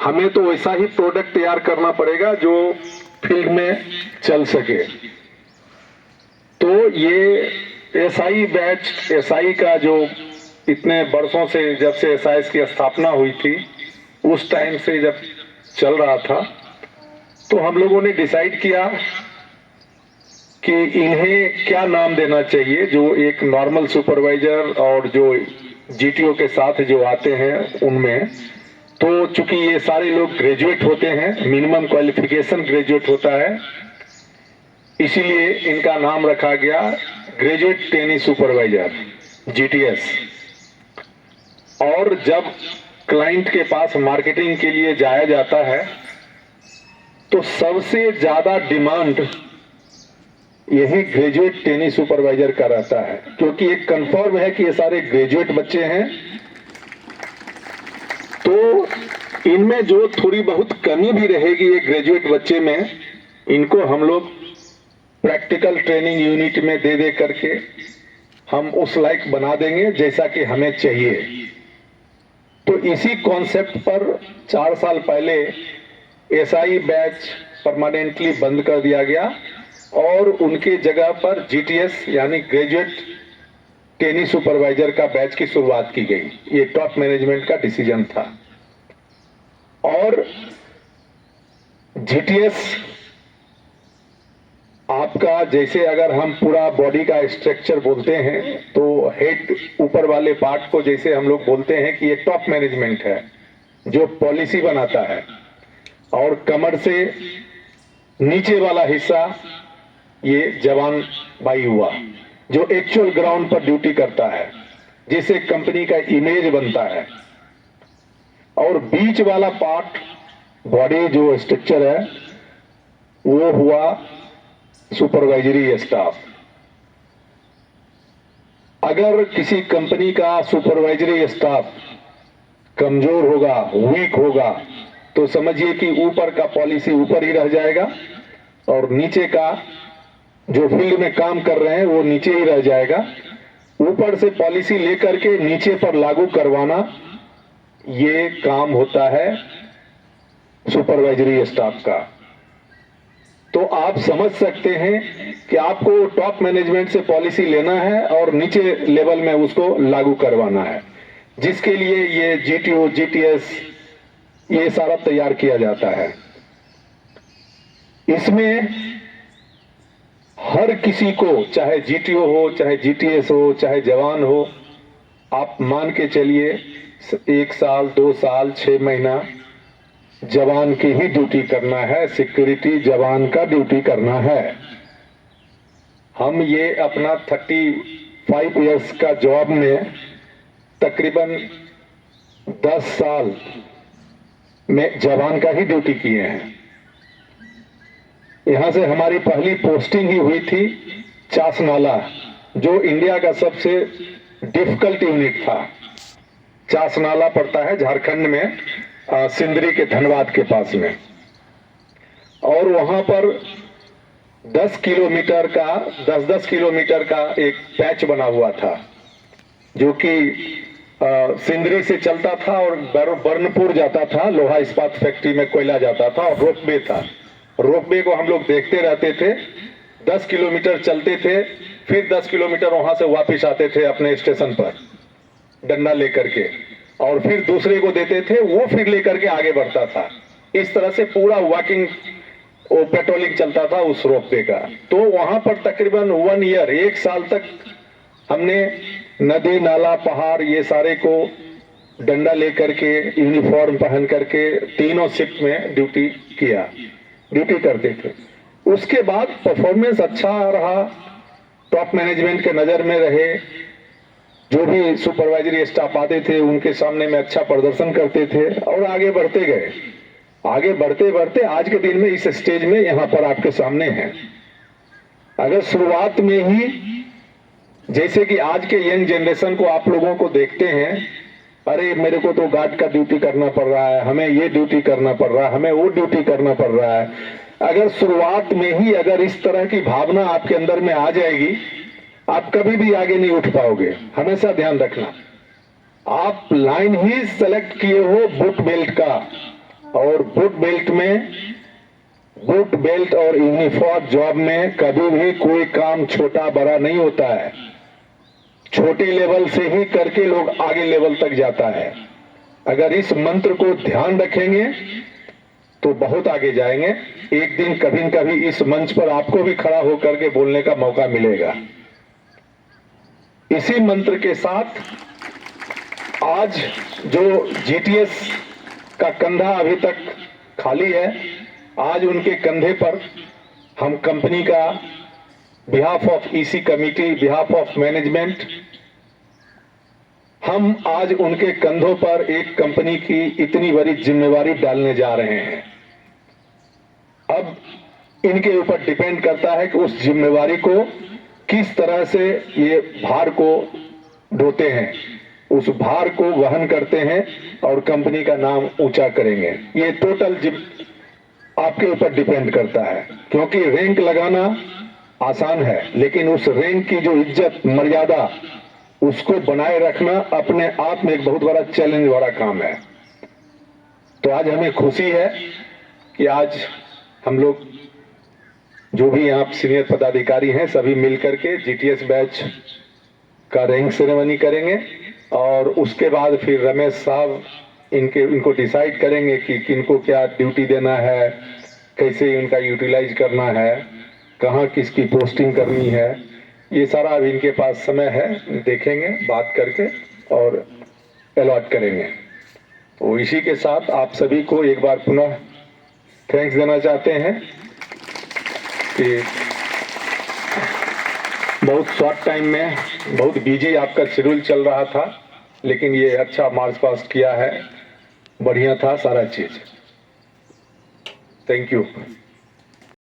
हमें तो वैसा ही प्रोडक्ट तैयार करना पड़ेगा जो फील्ड में चल सके। तो ये एसआई बैच, एसआई का जो इतने वर्षों से, जब से एसआईएस की स्थापना हुई थी उस टाइम से जब चल रहा था, तो हम लोगों ने डिसाइड किया कि इन्हें क्या नाम देना चाहिए। जो एक नॉर्मल सुपरवाइजर और जो जीटीओ के साथ जो आते हैं उनमें, तो चूंकि ये सारे लोग ग्रेजुएट होते हैं, मिनिमम क्वालिफिकेशन ग्रेजुएट होता है, इसीलिए इनका नाम रखा गया ग्रेजुएट ट्रेनी सुपरवाइजर, जीटीएस। और जब क्लाइंट के पास मार्केटिंग के लिए जाया जाता है तो सबसे ज्यादा डिमांड यही ग्रेजुएट ट्रेनी सुपरवाइजर का रहता है, क्योंकि एक कंफर्म है कि ये सारे ग्रेजुएट बच्चे हैं। तो इनमें जो थोड़ी बहुत कमी भी रहेगी ये ग्रेजुएट बच्चे में, इनको हम लोग प्रैक्टिकल ट्रेनिंग यूनिट में दे दे करके हम उस लायक बना देंगे जैसा कि हमें चाहिए। तो इसी कॉन्सेप्ट पर 4 साल पहले एसआई बैच परमानेंटली बंद कर दिया गया और उनके जगह पर जीटीएस यानी ग्रेजुएट ट्रेनी सुपरवाइजर का बैच की शुरुआत की गई। ये टॉप मैनेजमेंट का डिसीजन था। और जीटीएस आपका, जैसे अगर हम पूरा बॉडी का स्ट्रक्चर बोलते हैं तो हेड ऊपर वाले पार्ट को जैसे हम लोग बोलते हैं कि ये टॉप मैनेजमेंट है जो पॉलिसी बनाता है, और कमर से नीचे वाला हिस्सा ये जवान भाई हुआ जो एक्चुअल ग्राउंड पर ड्यूटी करता है, जिससे कंपनी का इमेज बनता है। और बीच वाला पार्ट बॉडी जो स्ट्रक्चर है वो हुआ सुपरवाइजरी स्टाफ। अगर किसी कंपनी का सुपरवाइजरी स्टाफ कमजोर होगा, वीक होगा, तो समझिए कि ऊपर का पॉलिसी ऊपर ही रह जाएगा और नीचे का जो फील्ड में काम कर रहे हैं वो नीचे ही रह जाएगा। ऊपर से पॉलिसी लेकर के नीचे पर लागू करवाना ये काम होता है सुपरवाइजरी स्टाफ का। तो आप समझ सकते हैं कि आपको टॉप मैनेजमेंट से पॉलिसी लेना है और नीचे लेवल में उसको लागू करवाना है, जिसके लिए ये जीटीओ, जीटीएस ये सारा तैयार किया जाता है। इसमें हर किसी को, चाहे जीटीओ हो, चाहे जीटीएस हो, चाहे जवान हो, आप मान के चलिए 1 साल, 2 साल, 6 महीना जवान की ही ड्यूटी करना है, सिक्योरिटी जवान का ड्यूटी करना है। हम ये अपना 35 इयर्स का जॉब में तकरीबन 10 साल में जवान का ही ड्यूटी किए हैं। यहां से हमारी पहली पोस्टिंग ही हुई थी चासनाला, जो इंडिया का सबसे डिफिकल्ट यूनिट था। चासनाला पड़ता है झारखंड में, सिंदरी के धनबाद के पास में। और वहां पर 10 किलोमीटर का 10-10 किलोमीटर का एक पैच बना हुआ था जो कि सिंदरी से चलता था और बर्नपुर जाता था। लोहा इस्पात फैक्ट्री में कोयला जाता था और रोपवे था। रोपवे को हम लोग देखते रहते थे। 10 किलोमीटर चलते थे, फिर 10 किलोमीटर वहां से वापस आते थे अपने स्टेशन पर डंडा लेकर के, और फिर दूसरे को देते थे, वो फिर लेकर के आगे बढ़ता था। इस तरह से पूरा वॉकिंग वो पेट्रोलिंग चलता था उस रोपवे का। तो वहां पर तकरीबन 1 ईयर, 1 साल तक हमने नदी, नाला, पहाड़ ये सारे को डंडा लेकर के, यूनिफॉर्म पहन करके तीनों शिफ्ट में ड्यूटी करते थे। उसके बाद परफॉर्मेंस अच्छा रहा, टॉप मैनेजमेंट के नजर में रहे। जो भी सुपरवाइजरी स्टाफ आते थे उनके सामने में अच्छा प्रदर्शन करते थे और आगे बढ़ते गए। आगे बढ़ते बढ़ते आज के दिन में इस स्टेज में यहाँ पर आपके सामने हैं। अगर शुरुआत में ही, जैसे कि आज के यंग जनरेशन को आप लोगों को देखते हैं, अरे मेरे को तो गार्ड का ड्यूटी करना पड़ रहा है, हमें ये ड्यूटी करना पड़ रहा है, हमें वो ड्यूटी करना पड़ रहा है। अगर शुरुआत में ही अगर इस तरह की भावना आपके अंदर में आ जाएगी, आप कभी भी आगे नहीं उठ पाओगे। हमेशा ध्यान रखना, आप लाइन ही सेलेक्ट किए हो बुट बेल्ट का, और बूट बेल्ट और यूनिफॉर्म जॉब में कभी भी कोई काम छोटा बड़ा नहीं होता है। छोटे लेवल से ही करके लोग आगे लेवल तक जाता है। अगर इस मंत्र को ध्यान रखेंगे तो बहुत आगे जाएंगे। एक दिन कभी न कभी इस मंच पर आपको भी खड़ा होकर के बोलने का मौका मिलेगा। इसी मंत्र के साथ आज जो जीटीएस का कंधा अभी तक खाली है, आज उनके कंधे पर हम कंपनी का behalf of EC committee, behalf of management, हम आज उनके कंधों पर एक कंपनी की इतनी बड़ी जिम्मेवारी डालने जा रहे हैं। अब इनके ऊपर डिपेंड करता है कि उस जिम्मेवारी को किस तरह से ये भार को ढोते हैं, उस भार को वहन करते हैं और कंपनी का नाम ऊंचा करेंगे। ये टोटल आपके ऊपर डिपेंड करता है, क्योंकि रैंक लगाना आसान है, लेकिन उस रैंक की जो इज्जत मर्यादा उसको बनाए रखना अपने आप में एक बहुत बड़ा चैलेंज वाला काम है। तो आज हमें खुशी है कि आज हम लोग जो भी यहाँ सीनियर पदाधिकारी हैं सभी मिलकर के जीटीएस बैच का रैंक सेरेमनी करेंगे और उसके बाद फिर रमेश साहब इनको डिसाइड करेंगे कि किनको क्या ड्यूटी देना है, कैसे इनका यूटिलाइज करना है, कहाँ किसकी पोस्टिंग करनी है। ये सारा अभी इनके पास समय है, देखेंगे बात करके और अलॉट करेंगे। तो इसी के साथ आप सभी को एक बार पुनः थैंक्स देना चाहते हैं कि बहुत शॉर्ट टाइम में, बहुत बिजी आपका शेड्यूल चल रहा था, लेकिन ये अच्छा मार्च पास किया है, बढ़िया था सारा चीज। Thank you.